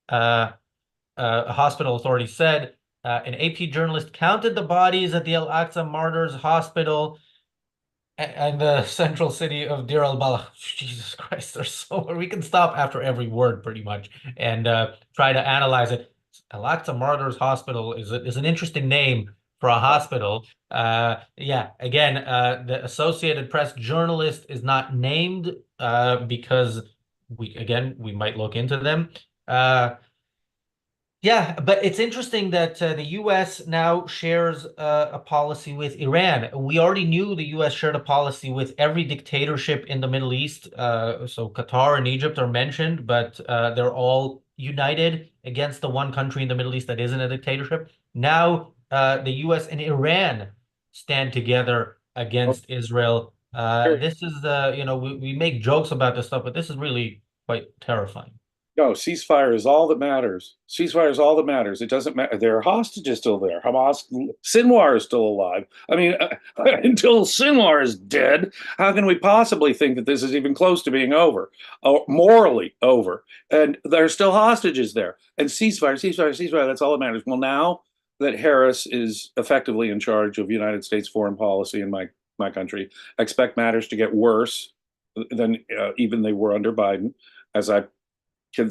[SPEAKER 1] Uh, Hospital authorities said. An AP journalist counted the bodies at the Al-Aqsa Martyrs Hospital and the central city of Deir al-Balah. Jesus Christ, there's so we can stop after every word pretty much and try to analyze it. Al-Aqsa Martyrs Hospital is an interesting name for a hospital. Yeah, again, the Associated Press journalist is not named because we might look into them. Yeah, but it's interesting that the U.S. now shares a policy with Iran. We already knew the U.S. shared a policy with every dictatorship in the Middle East. So Qatar and Egypt are mentioned, but they're all united against the one country in the Middle East that isn't a dictatorship. Now the U.S. and Iran stand together against Israel. This is we make jokes about this stuff, but this is really quite terrifying.
[SPEAKER 2] No, ceasefire is all that matters. Ceasefire is all that matters. It doesn't matter. There are hostages still there. Hamas, Sinwar is still alive. I mean, until Sinwar is dead, how can we possibly think that this is even close to being over, or morally over? And there are still hostages there. And ceasefire, that's all that matters. Well, now that Harris is effectively in charge of United States foreign policy in my country, I expect matters to get worse than even they were under Biden, as I can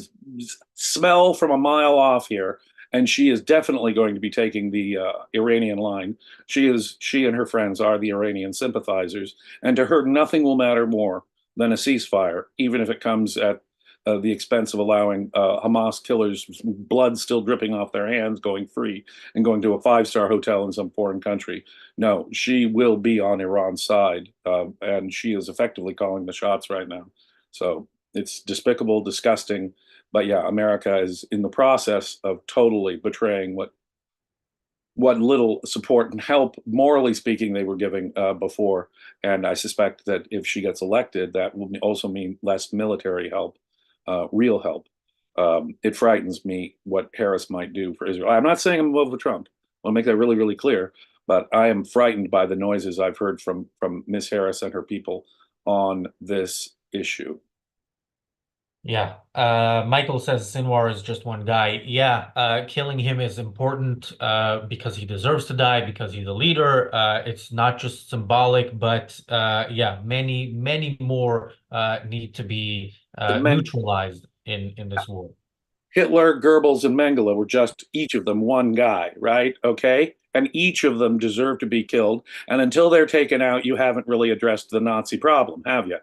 [SPEAKER 2] smell from a mile off here, and she is definitely going to be taking the Iranian line. She and her friends are the Iranian sympathizers, and to her, nothing will matter more than a ceasefire, even if it comes at the expense of allowing Hamas killers' blood still dripping off their hands, going free and going to a five-star hotel in some foreign country. No, she will be on Iran's side, and she is effectively calling the shots right now. So it's despicable, disgusting. But yeah, America is in the process of totally betraying what what little support and help, morally speaking, they were giving before. And I suspect that if she gets elected, that will also mean less military help, real help. It frightens me what Harris might do for Israel. I'm not saying I'm above Trump. I want to make that really, really clear. But I am frightened by the noises I've heard from Miss Harris and her people on this issue.
[SPEAKER 1] Yeah. Michael says Sinwar is just one guy. Yeah, killing him is important because he deserves to die, because he's a leader. It's not just symbolic, but yeah, many, many more need to be
[SPEAKER 2] The men
[SPEAKER 1] neutralized in this war.
[SPEAKER 2] Hitler, Goebbels, and Mengele were just each of them one guy, right? Okay. And each of them deserve to be killed. And until they're taken out, you haven't really addressed the Nazi problem, have you?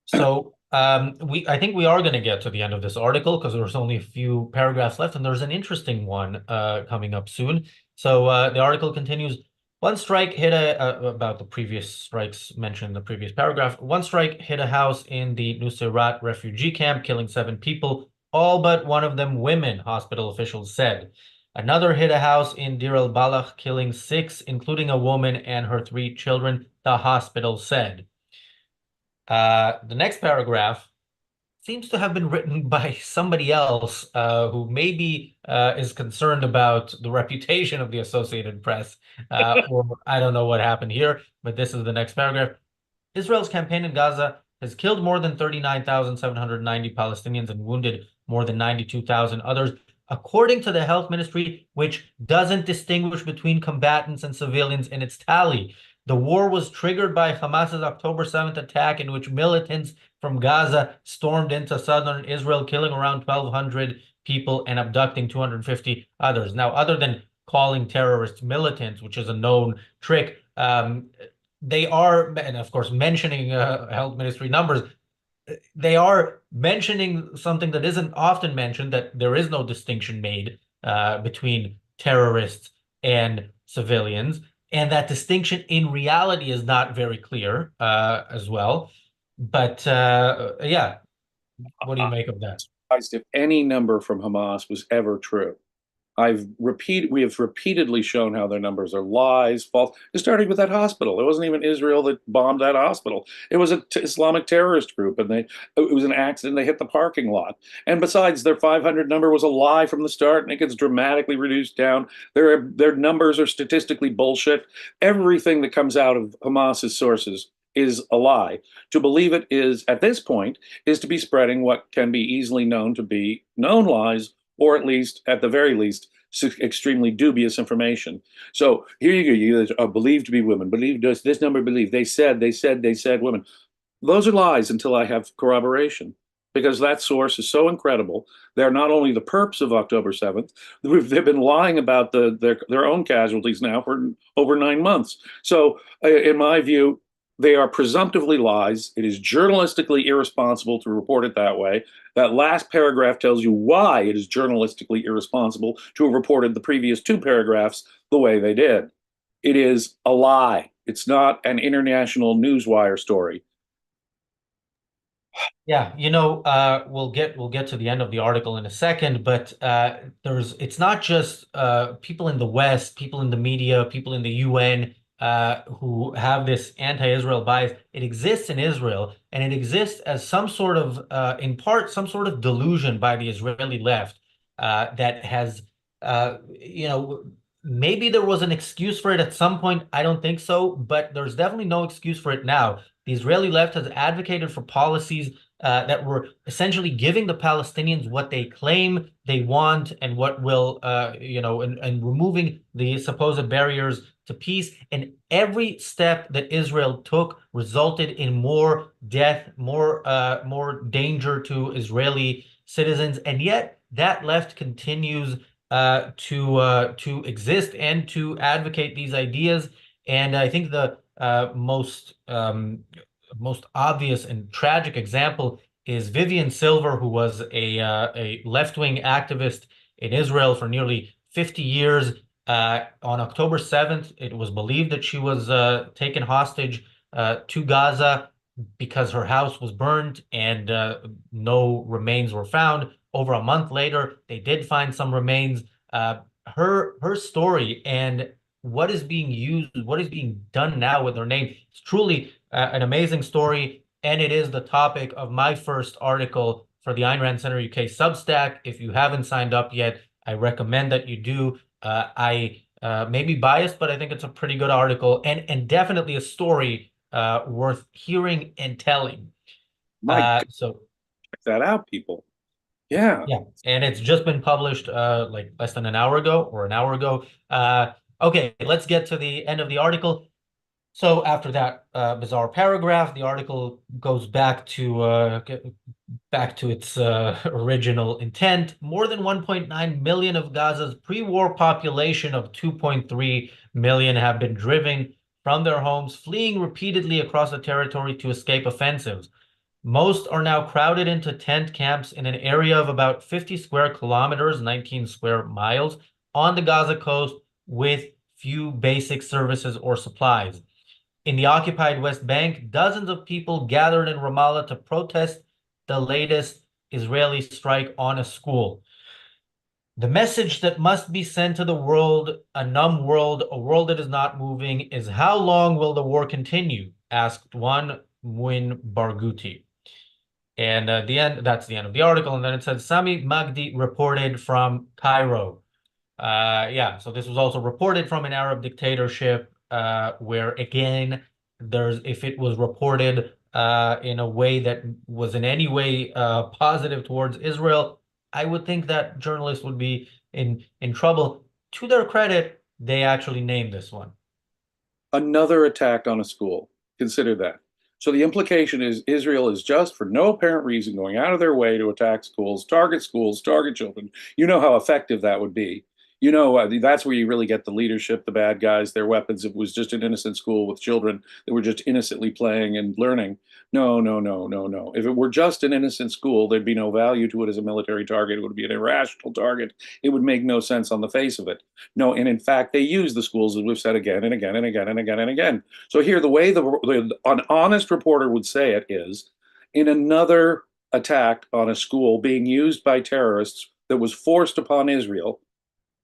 [SPEAKER 1] So I think we are going to get to the end of this article because there's only a few paragraphs left, and there's an interesting one coming up soon. So the article continues. One strike hit about the previous strikes mentioned in the previous paragraph. One strike hit a house in the Nuseirat refugee camp, killing 7 people, all but one of them women, hospital officials said. Another hit a house in Deir el-Balach, killing 6, including a woman and her 3 children, the hospital said. The next paragraph seems to have been written by somebody else who maybe is concerned about the reputation of the Associated Press, or I don't know what happened here, but this is the next paragraph. Israel's campaign in Gaza has killed more than 39,790 Palestinians and wounded more than 92,000 others, according to the health ministry, which doesn't distinguish between combatants and civilians in its tally. The war was triggered by Hamas's October 7th attack, in which militants from Gaza stormed into southern Israel, killing around 1,200 people and abducting 250 others. Now, other than calling terrorists militants, which is a known trick, they are, and of course, mentioning health ministry numbers, they are mentioning something that isn't often mentioned, that there is no distinction made between terrorists and civilians. And that distinction in reality is not very clear as well. But yeah, what do you make of that?
[SPEAKER 2] If any number from Hamas was ever true. We have repeatedly shown how their numbers are lies, false. Starting with that hospital. It wasn't even Israel that bombed that hospital. It was an Islamic terrorist group, and it was an accident. They hit the parking lot. And besides, their 500 number was a lie from the start, and it gets dramatically reduced down. Their numbers are statistically bullshit. Everything that comes out of Hamas's sources is a lie. To believe it is, at this point, is to be spreading what can be easily known to be known lies, or at least, at the very least, extremely dubious information. So here you go. You believed to be women. Believe this number. Believe they said women. Those are lies until I have corroboration, because that source is so incredible. They're not only the perps of October 7th. They've been lying about their own casualties now for over 9 months. So in my view, they are presumptively lies. It is journalistically irresponsible to report it that way. That last paragraph tells you why it is journalistically irresponsible to have reported the previous 2 paragraphs the way they did. It is a lie. It's not an international newswire story.
[SPEAKER 1] Yeah, we'll get to the end of the article in a second, but it's not just people in the West, people in the media, people in the UN who have this anti-Israel bias. It exists in Israel, and it exists as some sort of, in part, some sort of delusion by the Israeli left that has, maybe there was an excuse for it at some point. I don't think so, but there's definitely no excuse for it now. The Israeli left has advocated for policies that were essentially giving the Palestinians what they claim they want and what will, and removing the supposed barriers to peace. And every step that Israel took resulted in more death, more danger to Israeli citizens. And yet that left continues to exist and to advocate these ideas. And I think the most obvious and tragic example is Vivian Silver, who was a left-wing activist in Israel for nearly 50 years. On October 7th, it was believed that she was taken hostage to Gaza because her house was burned and no remains were found. Over a month later, they did find some remains. her story and what is being used, what is being done now with her name, it's truly an amazing story, and it is the topic of my first article for the Ayn Rand Center UK Substack. If you haven't signed up yet, I recommend that you do. I may be biased, but I think it's a pretty good article and definitely a story worth hearing and telling.
[SPEAKER 2] My God,
[SPEAKER 1] So
[SPEAKER 2] check that out, people. Yeah.
[SPEAKER 1] yeah, and it's just been published like less than an hour ago or an hour ago. Okay, let's get to the end of the article. So after that bizarre paragraph, the article goes back to its original intent. More than 1.9 million of Gaza's pre-war population of 2.3 million have been driven from their homes, fleeing repeatedly across the territory to escape offensives. Most are now crowded into tent camps in an area of about 50 square kilometers, 19 square miles, on the Gaza coast with few basic services or supplies. In the occupied West Bank, dozens of people gathered in Ramallah to protest the latest Israeli strike on a school. The message that must be sent to the world, a numb world, a world that is not moving, is how long will the war continue? Asked one, Muin Barghouti. And that's the end of the article. And then it says Sami Magdi reported from Cairo. Yeah, so this was also reported from an Arab dictatorship, where again, if it was reported in a way that was in any way positive towards Israel, I would think that journalists would be in trouble. To their credit, they actually named this one.
[SPEAKER 2] Another attack on a school. Consider that. So the implication is Israel is just, for no apparent reason, going out of their way to attack schools, target children. You know how effective that would be. You know, that's where you really get the leadership, the bad guys, their weapons. It was just an innocent school with children that were just innocently playing and learning. No, no, no, no, no. If it were just an innocent school, there'd be no value to it as a military target. It would be an irrational target. It would make no sense on the face of it. No, and in fact, they use the schools, as we've said again and again and again and again and again. So here, the way an honest reporter would say it is, in another attack on a school being used by terrorists that was forced upon Israel,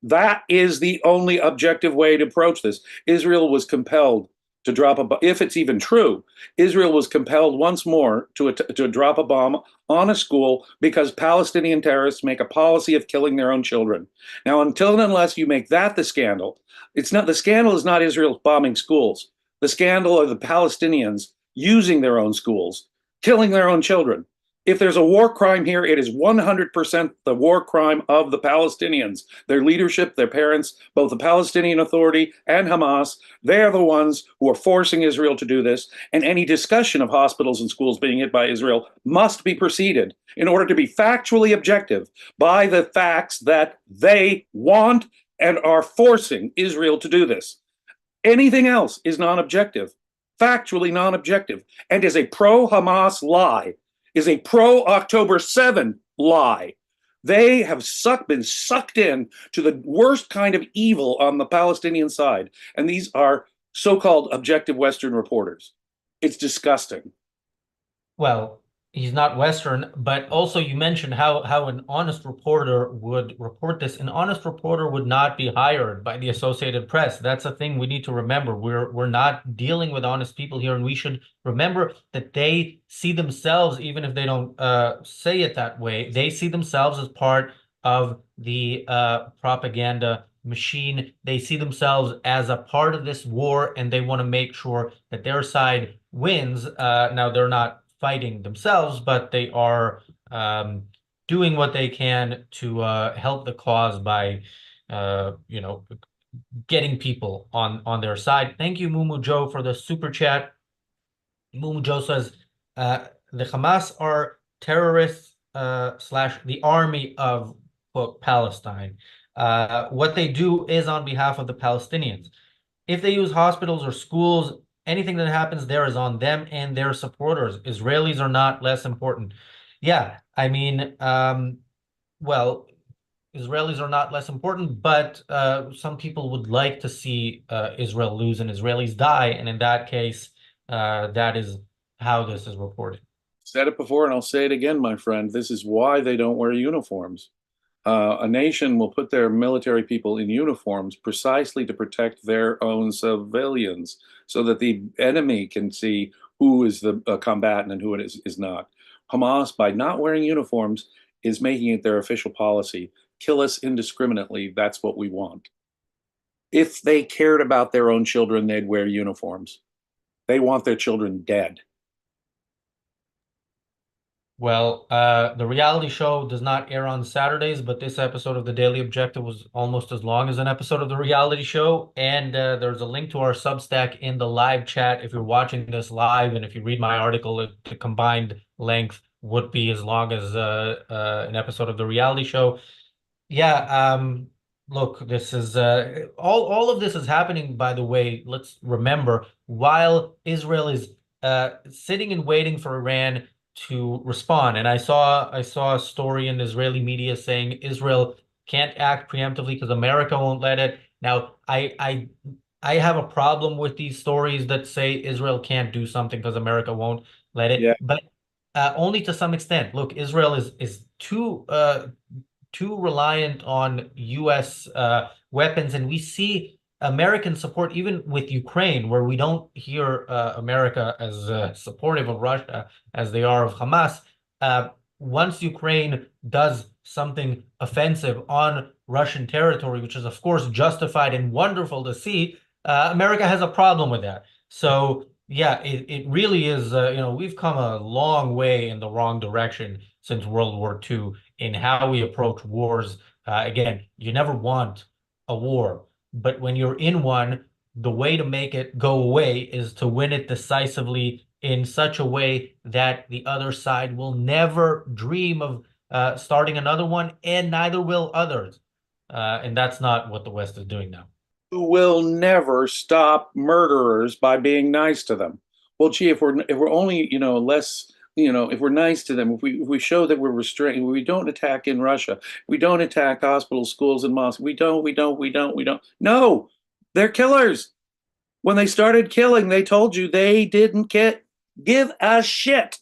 [SPEAKER 2] that is the only objective way to approach this. Israel was compelled to drop a bomb. If it's even true, Israel was compelled once more to drop a bomb on a school because Palestinian terrorists make a policy of killing their own children. Now, until and unless you make that the scandal, it's not the scandal is not Israel bombing schools. The scandal are the Palestinians using their own schools, killing their own children. If there's a war crime here, it is 100% the war crime of the Palestinians, their leadership, their parents, both the Palestinian Authority and Hamas. They're the ones who are forcing Israel to do this. And any discussion of hospitals and schools being hit by Israel must be preceded in order to be factually objective by the facts that they want and are forcing Israel to do this. Anything else is non-objective, factually non-objective, and is a pro-Hamas lie, is a pro-October 7 lie. They have been sucked in to the worst kind of evil on the Palestinian side. And these are so-called objective Western reporters. It's disgusting.
[SPEAKER 1] Well, he's not Western, but also you mentioned how an honest reporter would report this. An honest reporter would not be hired by the Associated Press. That's a thing we need to remember. We're not dealing with honest people here, and we should remember that they see themselves, even if they don't say it that way, they see themselves as part of the propaganda machine. They see themselves as a part of this war, and they want to make sure that their side wins. Now, they're not fighting themselves, but they are doing what they can to help the cause by, getting people on their side. Thank you, Mumu Joe, for the super chat. Mumu Joe says, the Hamas are terrorists slash the army of quote Palestine. What they do is on behalf of the Palestinians. If they use hospitals or schools, anything that happens there is on them and their supporters. Israelis are not less important. Yeah, I mean, well, Israelis are not less important, but some people would like to see Israel lose and Israelis die. And in that case, that is how this is reported.
[SPEAKER 2] Said it before and I'll say it again, my friend. This is why they don't wear uniforms. A nation will put their military people in uniforms precisely to protect their own civilians so that the enemy can see who is the combatant and who is not. Hamas, by not wearing uniforms, is making it their official policy. Kill us indiscriminately. That's what we want. If they cared about their own children, they'd wear uniforms. They want their children dead.
[SPEAKER 1] Well, the reality show does not air on Saturdays, but this episode of The Daily Objective was almost as long as an episode of the reality show. And there's a link to our Substack in the live chat if you're watching this live. And if you read my article, the combined length would be as long as an episode of the reality show. Yeah, look, this is all of this is happening, by the way, let's remember, while Israel is sitting and waiting for Iran to respond. And I saw a story in Israeli media saying Israel can't act preemptively because America won't let it. Now, I have a problem with these stories that say Israel can't do something because America won't let
[SPEAKER 2] Yeah,
[SPEAKER 1] it, but only to some extent. Look, Israel is too reliant on U.S. Weapons, and we see American support even with Ukraine, where we don't hear America as supportive of Russia as they are of Hamas. Once Ukraine does something offensive on Russian territory, which is of course justified and wonderful to see, America has a problem with that. So yeah, it really is. We've come a long way in the wrong direction since World War II in how we approach wars. Again, you never want a war, but when you're in one, the way to make it go away is to win it decisively in such a way that the other side will never dream of starting another one, and neither will others. And that's not what the West is doing now.
[SPEAKER 2] will never stop murderers by being nice to them. Well, gee, if we're only less if we're nice to them, if we show that we're restrained, we don't attack in Russia, we don't attack hospitals, schools, and mosques. We don't. No, they're killers. When they started killing, they told you they didn't give a shit.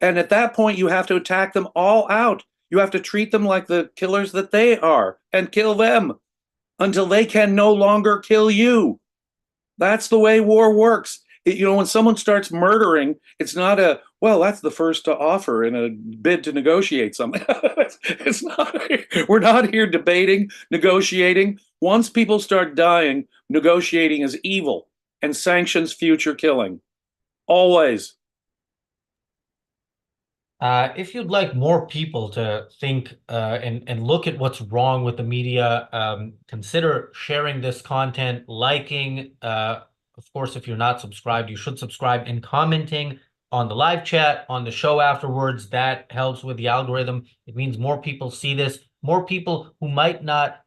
[SPEAKER 2] And at that point, you have to attack them all out. You have to treat them like the killers that they are and kill them until they can no longer kill you. That's the way war works. When someone starts murdering, it's not well, that's the first offer in a bid to negotiate something. It's not, we're not here debating, negotiating. Once people start dying, negotiating is evil and sanctions future killing. Always.
[SPEAKER 1] If you'd like more people to think and look at what's wrong with the media, consider sharing this content, liking. Of course, if you're not subscribed, you should subscribe and commenting on the live chat, on the show afterwards. That helps with the algorithm. It means more people see this, more people who might not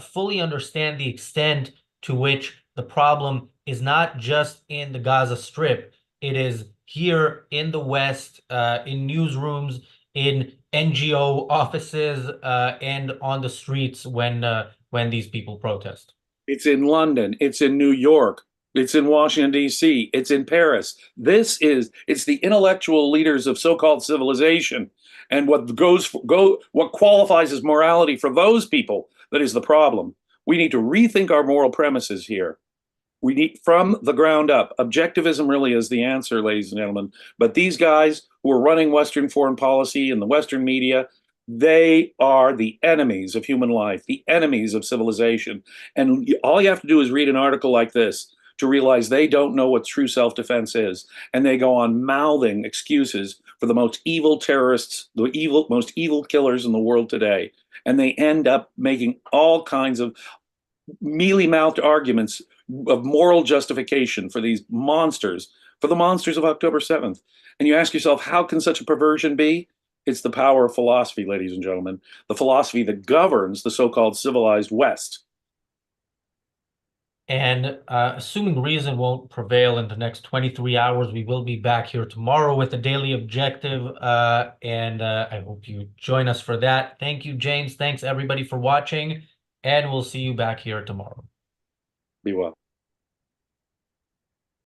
[SPEAKER 1] fully understand the extent to which the problem is not just in the Gaza Strip. It is here in the West, in newsrooms, in NGO offices, and on the streets when these people protest.
[SPEAKER 2] It's in London. It's in New York. It's in Washington, D.C. It's in Paris. It's the intellectual leaders of so-called civilization. And what qualifies as morality for those people that is the problem. We need to rethink our moral premises here. We need from the ground up. Objectivism really is the answer, ladies and gentlemen. But these guys who are running Western foreign policy and the Western media, they are the enemies of human life, the enemies of civilization. And all you have to do is read an article like this to realize they don't know what true self-defense is. And they go on mouthing excuses for the most evil terrorists, most evil killers in the world today. And they end up making all kinds of mealy-mouthed arguments of moral justification for these monsters, for the monsters of October 7th. And you ask yourself, how can such a perversion be? It's the power of philosophy, ladies and gentlemen, the philosophy that governs the so-called civilized West.
[SPEAKER 1] And assuming reason won't prevail in the next 23 hours, we will be back here tomorrow with a daily objective. And I hope you join us for that. Thank you, James. Thanks, everybody, for watching. And we'll see you back here tomorrow.
[SPEAKER 2] Be well.